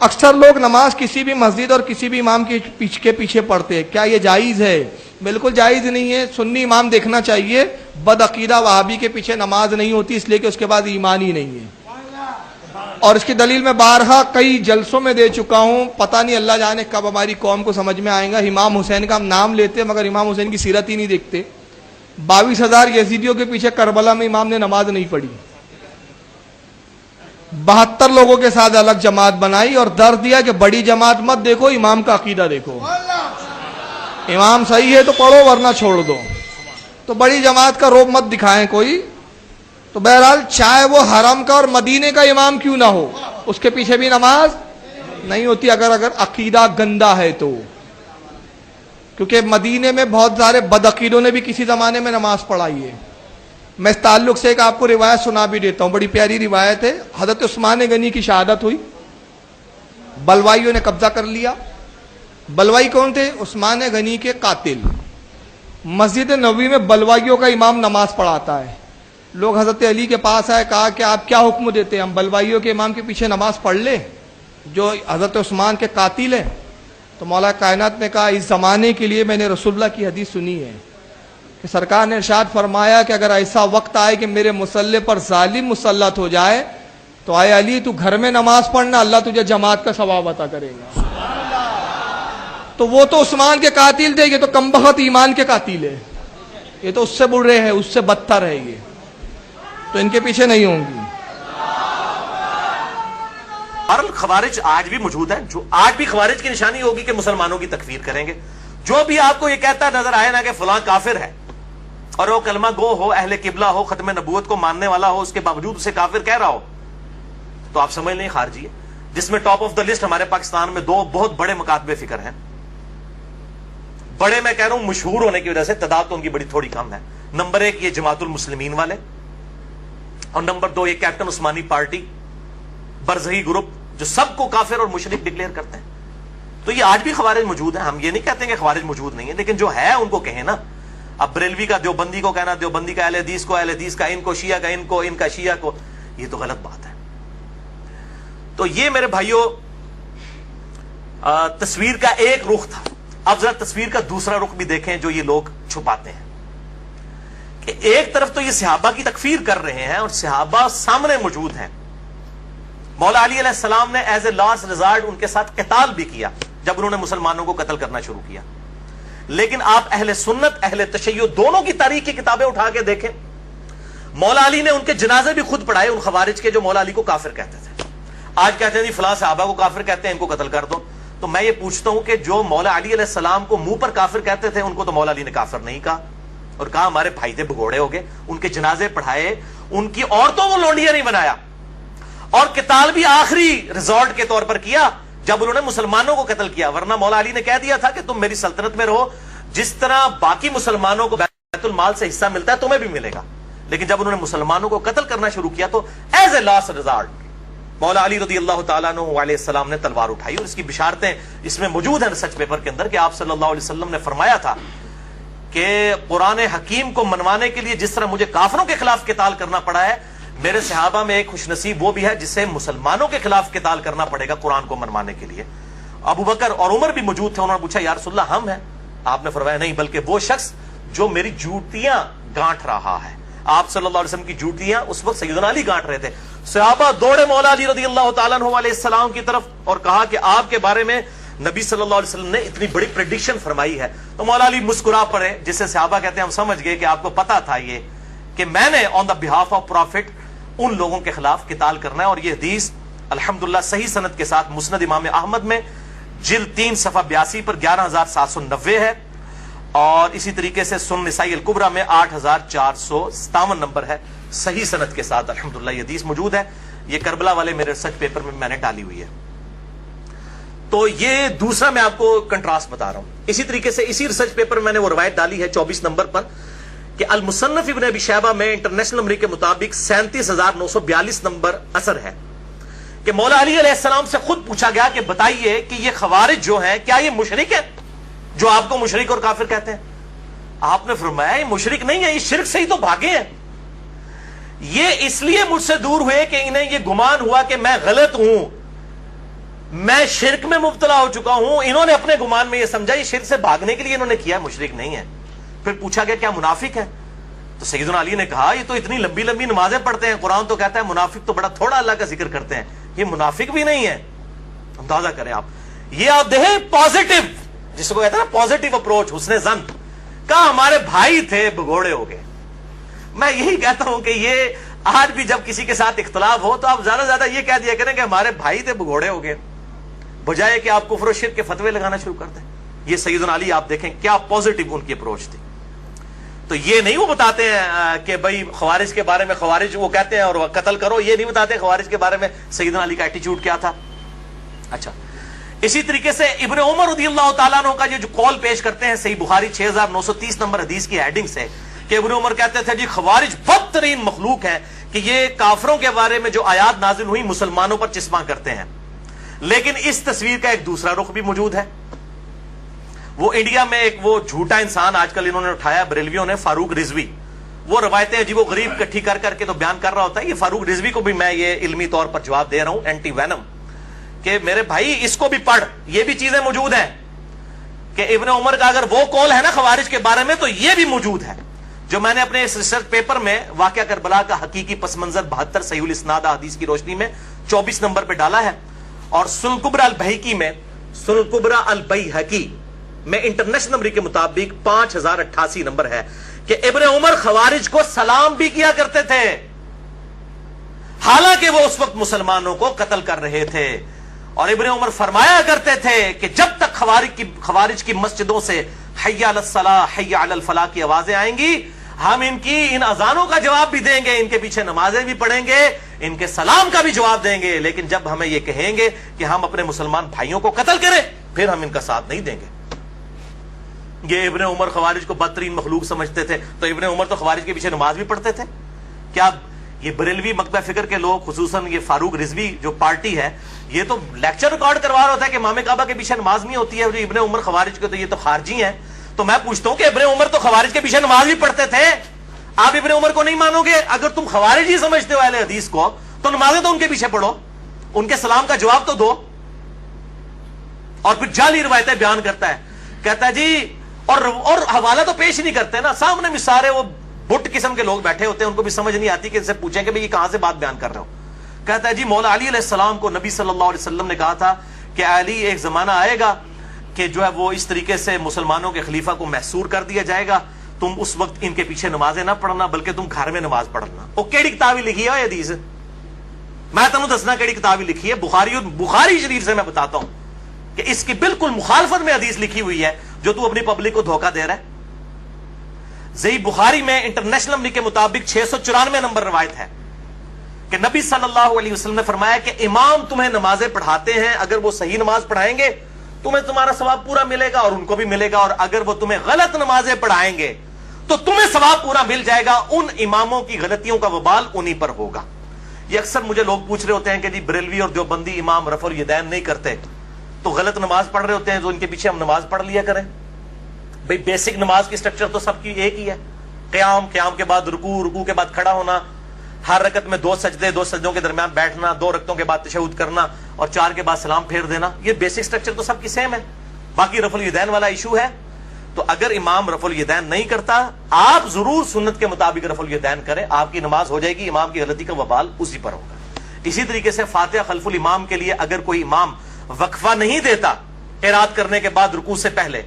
اکثر لوگ نماز کسی بھی مسجد اور کسی بھی امام کے پیچھے پڑھتے ہیں، کیا یہ جائز ہے؟ بالکل جائز نہیں ہے۔ سنی امام دیکھنا چاہیے، بد عقیدہ وہابی کے پیچھے نماز نہیں ہوتی، اس لیے کہ اس کے بعد ایمان ہی نہیں ہے۔ اور اس کی دلیل میں بارہا کئی جلسوں میں دے چکا ہوں، پتہ نہیں اللہ جانے کب ہماری قوم کو سمجھ میں آئے گا۔ امام حسین کا ہم نام لیتے ہیں مگر امام حسین کی سیرت ہی نہیں دیکھتے۔ 22,000 یزیدیوں کے پیچھے کربلا میں امام نے نماز نہیں پڑھی، 72 لوگوں کے ساتھ الگ جماعت بنائی اور درد دیا کہ بڑی جماعت مت دیکھو، امام کا عقیدہ دیکھو، امام صحیح ہے تو پڑھو ورنہ چھوڑ دو۔ تو بڑی جماعت کا روب مت دکھائیں کوئی۔ تو بہرحال چاہے وہ حرم کا اور مدینے کا امام کیوں نہ ہو، اس کے پیچھے بھی نماز نہیں ہوتی اگر عقیدہ گندا ہے تو، کیونکہ مدینے میں بہت سارے بدعقیدوں نے بھی کسی زمانے میں نماز پڑھائی ہے۔ میں اس تعلق سے ایک آپ کو روایت سنا بھی دیتا ہوں، بڑی پیاری روایت ہے۔ حضرت عثمان غنی کی شہادت ہوئی، بلوائیوں نے قبضہ کر لیا۔ بلوائی کون تھے؟ عثمان غنی کے قاتل۔ مسجد نبوی میں بلوائیوں کا امام نماز پڑھاتا ہے۔ لوگ حضرت علی کے پاس آئے، کہا کہ آپ کیا حکم دیتے ہیں، ہم بلوائیوں کے امام کے پیچھے نماز پڑھ لیں جو حضرت عثمان کے قاتل ہیں؟ تو مولا کائنات نے کہا اس زمانے کے لیے میں نے رسول اللہ کی حدیث سنی ہے کہ سرکار نے ارشاد فرمایا کہ اگر ایسا وقت آئے کہ میرے مصلی پر ظالم مسلط ہو جائے تو آئے علی تو گھر میں نماز پڑھنا، اللہ تجھے جماعت کا ثواب عطا کرے گا۔ تو وہ تو عثمان کے قاتل تھے، یہ تو کمبخت ایمان کے قاتل ہے، یہ تو اس سے برے ہیں، اس سے بدتر ہے، یہ تو ان کے پیچھے نہیں ہوں گی۔ خوارج آج بھی موجود ہے، جو آج بھی خوارج کی نشانی ہوگی کہ مسلمانوں کی تکفیر کریں گے۔ جو بھی آپ کو یہ کہتا نظر آئے نا کہ فلاں کافر ہے اور وہ کلمہ گو ہو، اہل قبلہ ہو، ختم نبوت کو ماننے والا ہو، اس کے باوجود اسے کافر کہہ رہا ہو تو آپ سمجھ لیں خارجی ہے۔ جس میں ٹاپ آف دا لسٹ ہمارے پاکستان میں 2 بہت بڑے مکاتب فکر ہیں۔ بڑے میں کہہ رہا ہوں مشہور ہونے کی وجہ سے، تعداد تو ان کی بڑی تھوڑی کم ہے۔ نمبر 1 یہ جماعت المسلمین والے، اور نمبر 2 یہ کیپٹن عثمانی پارٹی برزخی گروپ جو سب کو کافر اور مشرک ڈکلیئر کرتے ہیں۔ تو یہ آج بھی خوارج موجود ہیں، ہم یہ نہیں کہتے کہ خوارج موجود نہیں ہے، لیکن جو ہے ان کو کہیں نا۔ اب بریلوی کا دیوبندی کو کہنا، دیوبندی کا اہل حدیث کو اہل حدیث کا، ان کو شیعہ کا ان کو، ان کا شیعہ کو، یہ تو غلط بات ہے۔ تو یہ میرے بھائیوں تصویر کا ایک رخ تھا۔ اب ذرا تصویر کا دوسرا رخ بھی دیکھیں جو یہ لوگ چھپاتے ہیں کہ ایک طرف تو یہ صحابہ کی تکفیر کر رہے ہیں اور صحابہ سامنے موجود ہیں۔ مولا علی علیہ السلام نے ایز اے لاسٹ ریزارٹ ان کے ساتھ قتال بھی کیا جب انہوں نے مسلمانوں کو قتل کرنا شروع کیا۔ لیکن آپ اہل سنت اہل تشیع دونوں کی تاریخ کی کتابیں اٹھا کے دیکھیں، مولا علی نے ان کے جنازے بھی خود پڑھائے ان خوارج کے جو مولا علی کو کافر کہتے تھے۔ آج کہتے ہیں جی فلاں صحابہ کو کافر کہتے ہیں، ان کو قتل کر دو۔ تو میں یہ پوچھتا ہوں کہ جو مولا علی علیہ السلام کو منہ پر کافر کہتے تھے ان کو تو مولا علی نے کافر نہیں کہا، اور کہا ہمارے بھائی تھے، بھگوڑے ہو گئے، ان کے جنازے پڑھائے، ان کی عورتوں کو لونڈیاں نہیں بنایا، اور قتال بھی آخری ریزورٹ کے طور پر کیا جب انہوں نے مسلمانوں کو قتل کیا۔ ورنہ مولا علی نے کہہ دیا تھا کہ تم میری سلطنت میں رہو، جس طرح باقی مسلمانوں کو بیت المال سے حصہ ملتا ہے تمہیں بھی ملے گا۔ لیکن جب انہوں نے مسلمانوں کو قتل کرنا شروع کیا تو ایز اے لاسٹ ریزارٹ مولا علی رضی اللہ تعالیٰ عنہ علیہ السلام نے تلوار اٹھائی، اور اس کی بشارتیں اس میں موجود ہیں ریسرچ پیپر کے اندر کہ آپ صلی اللہ علیہ وسلم نے فرمایا تھا کہ قرآن حکیم کو منوانے کے لیے جس طرح مجھے کافروں کے خلاف قتال کرنا پڑا ہے، میرے صحابہ میں ایک خوش نصیب وہ بھی ہے جسے مسلمانوں کے خلاف قتال کرنا پڑے گا قرآن کو منوانے کے لیے۔ ابو بکر اور عمر بھی موجود تھے، انہوں نے پوچھا یا رسول اللہ ہم ہیں؟ آپ نے فرمایا نہیں، بلکہ وہ شخص جو میری جوتیاں گانٹ رہا ہے۔ آپ صلی اللہ علیہ وسلم کی جوتیاں اس وقت سیدنا علی گانٹ رہے تھے۔ صحابہ دوڑے مولا علی رضی اللہ تعالیٰ عنہ علیہ السلام کی طرف اور کہا کہ آپ کے بارے میں نبی صلی اللہ علیہ وسلم نے اتنی بڑی پریڈکشن فرمائی ہے۔ تو مولا علی مسکرا پڑے، جسے صحابہ کہتے ہیں ہم سمجھ گئے کہ آپ کو پتا تھا یہ کہ میں نے آن دا بہاف آف پروفٹ ان لوگوں کے خلاف قتال کرنا ہے۔ اور یہ حدیث الحمدللہ صحیح سند کے ساتھ مسند امام احمد میں جلد 3 صفحہ 82 پر 11790 ہے، اور اسی طریقے سے سنن نسائی الکبریٰ میں 8457 نمبر ہے، صحیح سند کے ساتھ الحمدللہ یہ حدیث موجود ہے۔ یہ کربلا والے میرے ریسرچ پیپر میں نے ڈالی ہوئی ہے۔ تو یہ دوسرا میں آپ کو کنٹراسٹ بتا رہا ہوں۔ اسی طریقے سے اسی ریسرچ پیپر میں نے وہ روایت ڈالی ہے 24 نمبر پر کہ المصنف ابن ابی شیبہ میں انٹرنیشنل نمبر کے مطابق 37,942 نمبر اثر ہے کہ مولا علی علیہ السلام سے خود پوچھا گیا کہ بتائیے کہ یہ خوارج جو ہیں کیا یہ مشرک ہیں جو آپ کو مشرک اور کافر کہتے ہیں؟ آپ نے فرمایا یہ مشرک نہیں ہے، یہ شرک سے ہی تو بھاگے ہیں، یہ اس لیے مجھ سے دور ہوئے کہ انہیں یہ گمان ہوا کہ میں غلط ہوں، میں شرک میں مبتلا ہو چکا ہوں. انہوں نے اپنے گمان میں یہ سمجھا یہ شرک سے بھاگنے کے لیے انہوں نے کیا, مشرک نہیں ہے. پھر پوچھا گیا کیا منافق ہے؟ تو سیدنا علی نے کہا یہ تو اتنی لمبی لمبی نمازیں پڑھتے ہیں, قرآن تو کہتا ہے منافق تو بڑا تھوڑا اللہ کا ذکر کرتے ہیں, یہ منافق بھی نہیں ہے. اندازہ کریں آپ, یہ آپ دیکھیں پازیٹو, جس کو کہتے ہیں نا پازیٹو اپروچ, حسن ظن. کہا ہمارے بھائی تھے بگوڑے ہو گئے. میں یہی کہتا ہوں کہ یہ آج بھی جب کسی کے ساتھ اختلاف ہو تو آپ زیادہ سے زیادہ یہ کہہ دیا کریں کہ ہمارے بھائی تھے بگوڑے ہو گئے, بجائے کہ آپ کفر و شرک کے فتوے لگانا شروع کر دیں. یہ سیدنا علی آپ دیکھیں کیا پازیٹو ان کی اپروچ تھی. تو یہ نہیں وہ بتاتے ہیں کہ بھائی خوارج کے بارے میں, خوارج وہ کہتے ہیں اور قتل کرو, یہ نہیں بتاتے خوارج کے بارے میں سیدنا علی کا ایٹیچیوڈ کیا تھا. اچھا, اسی طریقے سے ابن عمر رضی اللہ تعالیٰ عنہ کا جو قول پیش کرتے ہیں صحیح بخاری 6930 نمبر حدیث کی ہیڈنگ سے, کہ ابن عمر کہتے تھے جی خوارج بدترین مخلوق ہے, کہ یہ کافروں کے بارے میں جو آیات نازل ہوئی مسلمانوں پر چسپاں کرتے ہیں. لیکن اس تصویر کا ایک دوسرا رخ بھی موجود ہے. وہ انڈیا میں ایک وہ جھوٹا انسان آج کل انہوں نے اٹھایا بریلویوں نے, فاروق رضوی. وہ روایتیں عجیب و غریب اکٹھی کر کر کے تو بیان کر رہا ہوتا ہے. یہ فاروق رضوی کو بھی میں یہ علمی طور پر جواب دے رہا ہوں, اینٹی وینم, کہ میرے بھائی اس کو بھی پڑھ, یہ بھی چیزیں موجود ہیں کہ ابن عمر کا اگر وہ قول ہے نا خوارج کے بارے میں تو یہ بھی موجود ہے. جو میں نے اپنے اس ریسرچ پیپر میں واقعہ کربلا کا حقیقی پس منظر 72 صحیح الاسناد حدیث کی روشنی میں 24 نمبر پہ ڈالا ہے, اور سنن کبریٰ البیہقی میں, سنن کبریٰ البیہقی میں انٹرنیشنل نمبر کے مطابق 5088 نمبر ہے کہ ابن عمر خوارج کو سلام بھی کیا کرتے تھے, حالانکہ وہ اس وقت مسلمانوں کو قتل کر رہے تھے. اور ابن عمر فرمایا کرتے تھے کہ جب تک خوارج کی مسجدوں سے حی علی الصلاح حی علی الفلاح کی آوازیں آئیں گی, ہم ان اذانوں کا جواب بھی دیں گے, ان کے پیچھے نمازیں بھی پڑھیں گے, ان کے سلام کا بھی جواب دیں گے, لیکن جب ہمیں یہ کہیں گے کہ ہم اپنے مسلمان بھائیوں کو قتل کریں پھر ہم ان کا ساتھ نہیں دیں گے. یہ ابن عمر خوارج کو بدترین مخلوق سمجھتے تھے. تو ابن عمر تو خوارج کے پیچھے نماز بھی پڑھتے تھے. کیا یہ بریلوی مکتبہ فکر کے لوگ, خصوصاً یہ فاروق رضوی جو پارٹی ہے, یہ تو لیکچر ریکارڈ کروا رہا ہوتا ہے کہ امام کعبہ کے پیچھے نماز نہیں ہوتی ہے, جو ابن عمر خوارج کے تو یہ تو خارجی ہیں. تو میں پوچھتا ہوں کہ ابن عمر تو خوارج کے پیچھے نماز بھی پڑھتے تھے, آپ ابن عمر کو نہیں مانو گے؟ اگر تم خوارج ہی سمجھتے ہو اہل حدیث کو تو نمازیں تو ان کے پیچھے پڑھو, ان کے سلام کا جواب تو دو. اور پھر جعلی روایتیں بیان کرتا ہے, کہتا ہے جی, اور حوالہ تو پیش نہیں کرتے نا, سامنے میں سارے وہ بٹ قسم کے لوگ بیٹھے ہوتے ہیں, ان کو بھی سمجھ نہیں آتی کہ ان سے پوچھیں کہ بھئی یہ کہاں سے بات بیان کر رہے ہو. کہتا ہے جی مولا علی علیہ السلام کو نبی صلی اللہ علیہ وسلم نے کہا تھا کہ علی ایک زمانہ آئے گا کہ جو ہے وہ اس طریقے سے مسلمانوں کے خلیفہ کو محصور کر دیا جائے گا, تم اس وقت ان کے پیچھے نمازیں نہ پڑھنا بلکہ تم گھر میں نماز پڑھنا. وہ کیڑی کتاب لکھی ہے حدیث, میں تمہیں دسنا کیڑی کتاب لکھی ہے, بخاری شریف سے میں بتاتا ہوں کہ اس کی بالکل مخالفت میں حدیث لکھی ہوئی ہے جو تو اپنی پبلک کو دھوکہ دے رہا ہے. صحیح بخاری میں انٹرنیشنل نمبر کے مطابق 694 نمبر روایت ہے کہ نبی صلی اللہ علیہ وسلم نے فرمایا کہ امام تمہیں نمازیں پڑھاتے ہیں, اگر وہ صحیح نماز پڑھائیں گے تمہیں تمہارا ثواب پورا ملے گا اور ان کو بھی ملے گا, اور اگر وہ تمہیں غلط نمازیں پڑھائیں گے تو تمہیں ثواب پورا مل جائے گا, ان اماموں کی غلطیوں کا وبال انہی پر ہوگا. یہ اکثر مجھے لوگ پوچھ رہے ہوتے ہیں کہ جی بریلوی اور دیوبندی امام رفع الیدین نہیں کرتے تو غلط نماز پڑھ رہے ہوتے ہیں, تو ان کے پیچھے ہم نماز پڑھ لیا کریں. بھئی بیسک نماز کی سٹرکچر تو سب کی ایک ہی ہے, قیام, قیام کے بعد رکوع, رکوع کے بعد کھڑا ہونا, ہر رکعت میں 2 سجدے, 2 سجدوں کے درمیان بیٹھنا, 2 رکعتوں کے بعد تشہد کرنا اور 4 کے بعد سلام پھیر دینا. یہ بیسک سٹرکچر تو سب کی سیم ہے. باقی رفع الیدین والا ایشو ہے, تو اگر امام رفع الیدین نہیں کرتا آپ ضرور سنت کے مطابق رفع الیدین کریں, آپ کی نماز ہو جائے گی, امام کی غلطی کا وبال اسی پر ہوگا. اسی طریقے سے فاتحہ خلف الامام کے لیے اگر کوئی امام وقفہ نہیں دیتا قرات کرنے کے بعد رکوع سے پہلے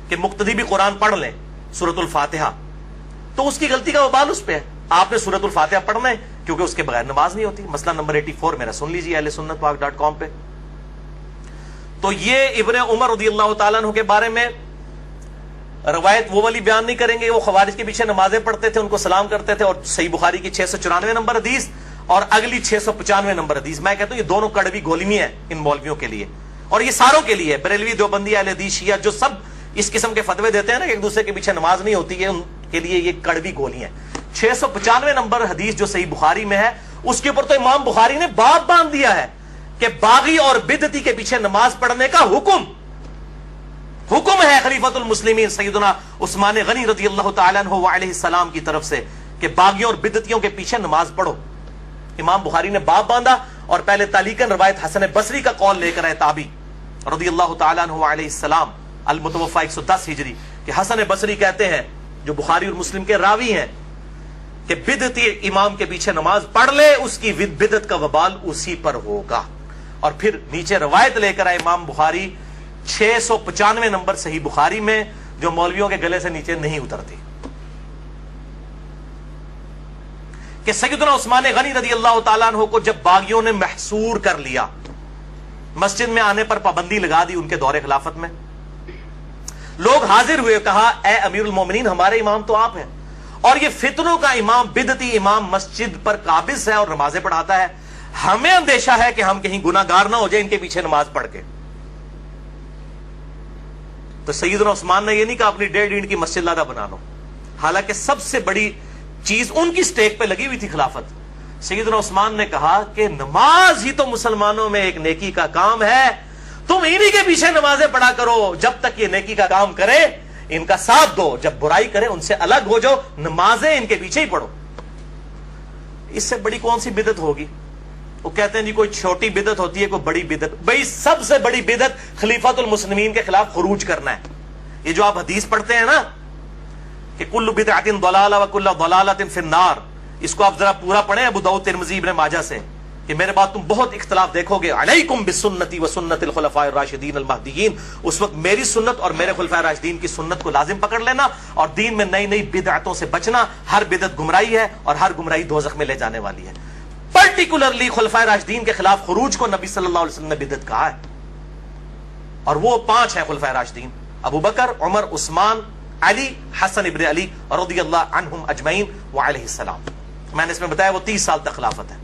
کہ مقتدی بھی قرآن پڑھ لیں سورۃ الفاتحہ, تو اس کی غلطی کا وبال اس پہ ہے. آپ نے سورۃ الفاتحہ پڑھنا ہے کیونکہ اس کے بغیر نماز نہیں ہوتی. مسئلہ نمبر 84 میرا سن لیجیے اہل سنت پاک .com پہ. تو یہ ابن عمر رضی اللہ تعالیٰ عنہ کے بارے میں روایت وہ والی بیان نہیں کریں گے, وہ خوارج کے پیچھے نمازیں پڑھتے تھے, ان کو سلام کرتے تھے, اور صحیح بخاری کی 694 نمبر حدیث اور اگلی 695 نمبر حدیث, میں کہتا ہوں یہ دونوں کڑوی گولیاں ہیں ان مولویوں کے لیے, اور یہ ساروں کے لیے, بریلوی, دیوبندی, اہل حدیث, شیعہ, جو سب اس قسم کے فتوے دیتے ہیں نا کہ ایک دوسرے کے پیچھے نماز نہیں ہوتی ہے, ان کے لیے یہ کڑوی گولیاں ہیں. 695 نمبر حدیث جو صحیح بخاری میں ہے, اس کے اوپر تو امام بخاری نے باب باندھ دیا ہے کہ باغی اور بدعتی کے پیچھے نماز پڑھنے کا حکم ہے خلیفۃ المسلمین سیدنا عثمان غنی رضی اللہ تعالیٰ عنہ وعلیہ السلام کی طرف سے کہ باغیوں اور بدعتیوں کے پیچھے نماز پڑھو. امام بخاری نے باب باندھا اور پہلے تعلیقاً روایت حسن بصری کا قول لے کر آئے تابی رضی اللہ تعالیٰ عنہ علیہ السلام، المتوفی 110 ہجری، کہ حسن بصری کہتے ہیں، جو بخاری اور مسلم کے راوی ہیں، کہ بدعتی امام کے پیچھے نماز پڑھ لے اس کی بدعت کا وبال اسی پر ہوگا۔ اور پھر نیچے روایت لے کر آئے امام بخاری 695 نمبر صحیح بخاری میں، جو مولویوں کے گلے سے نیچے نہیں اترتی، کہ سیدنا عثمان غنی رضی اللہ تعالیٰ عنہ کو جب باغیوں نے محصور کر لیا، مسجد میں آنے پر پابندی لگا دی ان کے دور خلافت میں، لوگ حاضر ہوئے، کہا اے امیر المومنین ہمارے امام تو آپ ہیں، اور یہ فتنوں کا امام بدعتی امام مسجد پر قابض ہے اور نمازیں پڑھاتا ہے، ہمیں اندیشہ ہے کہ ہم کہیں گناہ گار نہ ہو جائے ان کے پیچھے نماز پڑھ کے۔ تو سیدنا عثمان نے یہ نہیں کہا اپنی 1.5 اینٹ کی مسجد لادہ بنا لو، حالانکہ سب سے بڑی چیز ان کی سٹیک پہ لگی ہوئی تھی خلافت۔ سیدنا عثمان نے کہا کہ نماز ہی تو مسلمانوں میں ایک نیکی کا کام ہے، تم انہی کے پیچھے نمازیں پڑھا کرو، جب تک یہ نیکی کا کام کرے ان کا ساتھ دو، جب برائی کرے ان سے الگ ہو جاؤ، نمازیں ان کے پیچھے ہی پڑھو۔ اس سے بڑی کون سی بدعت ہوگی؟ وہ کہتے ہیں جی کوئی چھوٹی بدعت ہوتی ہے، کوئی بڑی بدعت۔ بھئی سب سے بڑی بدعت خلیفۃ المسلمین کے خلاف خروج کرنا ہے۔ یہ جو آپ حدیث پڑھتے ہیں نا کہ کل بدعۃ ضلالہ وکل ضلالۃ فی النار، اس کو آپ ذرا پورا پڑھیں ابو داؤد ترمذی ابن ماجہ سے، کہ میرے بعد تم بہت اختلاف دیکھو گے، علیکم بسنتی وسنت الخلفاء الراشدین المہدیین، اس وقت میری سنت اور میرے خلفاء راشدین کی سنت کو لازم پکڑ لینا، اور دین میں نئی نئی بدعتوں سے بچنا، ہر بدعت گمراہی ہے اور ہر گمراہی دوزخ میں لے جانے والی ہے۔ پرٹیکولرلی خلفاء راشدین کے خلاف خروج کو نبی صلی اللہ علیہ وسلم نے بدعت کہا ہے، اور وہ 5 ہیں خلفاء راشدین، ابو بکر، عمر، عثمان، علی، حسن ابن علی رضی اللہ عنہم اجمعین وعلیہ السلام۔ میں نے اس میں بتایا وہ 30 سال تک خلافت ہے۔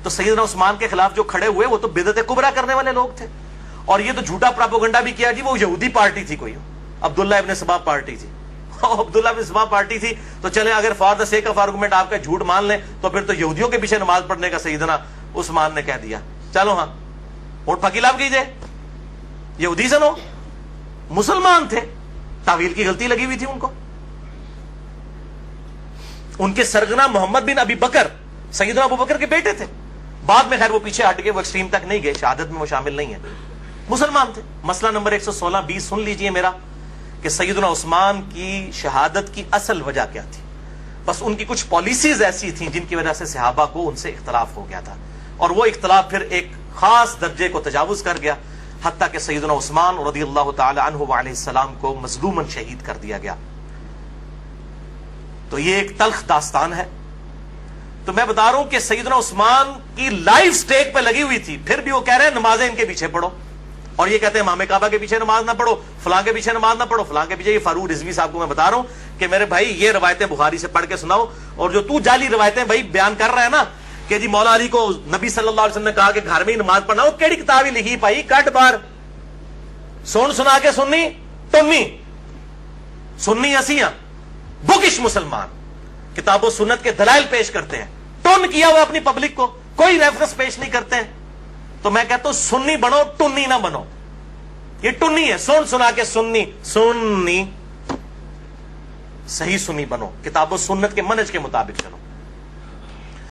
تو سیدنا عثمان کے خلاف جو کھڑے ہوئے وہ تو بدعت کبریٰ کرنے والے لوگ تھے، اور یہ تو جھوٹا پراپوگنڈا بھی کیا جی وہ یہودی پارٹی تھی، کوئی عبداللہ ابن سبا پارٹی تھی، عبداللہ ابن سبا پارٹی تھی تو چلے اگر for the sake of argument آپ کا جھوٹ مان لیں تو پھر تو یہودیوں کے پیچھے نماز پڑھنے کا سیدنا عثمان نے کہہ دیا، چلو ہاں ووٹ پھکیلاب کیجئے، یہودی سنو، مسلمان تھے، تعویل کی غلطی لگی ہوئی تھی ان کو۔ ان کے سرگنا محمد بن ابی بکر سیدنا ابو بکر کے بیٹے تھے، بعد میں خیر وہ پیچھے ہٹ گئے، وہ ایکسٹریم تک نہیں گئے، شہادت میں وہ شامل نہیں ہیں، مسلمان تھے۔ مسئلہ نمبر 116-20 سن لیجئے میرا، کہ سیدنا عثمان کی شہادت کی اصل وجہ کیا تھی؟ بس ان کی کچھ پالیسیز ایسی تھیں جن کی وجہ سے صحابہ کو ان سے اختلاف ہو گیا تھا، اور وہ اختلاف پھر ایک خاص درجے کو تجاوز کر گیا، حتیٰ کہ سیدنا عثمان رضی اللہ تعالی عنہ وعلیہ السلام کو مظلوماً شہید کر دیا گیا۔ تو یہ ایک تلخ داستان ہے۔ تو میں بتا رہا ہوں کہ سیدنا عثمان کی لائف سٹیک پہ لگی ہوئی تھی، پھر بھی وہ کہہ رہے ہیں نمازیں ان کے پیچھے پڑھو، اور یہ کہتے ہیں امام کعبہ کے پیچھے نماز نہ پڑھو، فلاں کے پیچھے نماز نہ پڑھو، فلاں کے پیچھے۔ یہ فاروق رضوی صاحب کو میں بتا رہا ہوں کہ میرے بھائی یہ روایتیں بخاری سے پڑھ کے سناؤ، اور جو تو جعلی روایتیں بھائی بیان کر رہا ہے نا کہ جی مولا علی کو نبی صلی اللہ علیہ وسلم نے کہا کہ گھر میں ہی نماز پڑھنا، وہ کیڑی کتاب ہی لکھی پائی کٹ بار سن سنا کے سننی ٹنی سننی اسیاں بکش مسلمان کتاب و سنت کے دلائل پیش کرتے ہیں، ٹن کیا ہوا اپنی پبلک کو، کوئی ریفرنس پیش نہیں کرتے ہیں۔ تو میں کہتا ہوں سنی بنو، ٹنی نہ بنو، یہ ٹنی ہے، سن سنا کے سننی، سنی صحیح سنی بنو، کتاب و سنت کے منہج کے مطابق چلو۔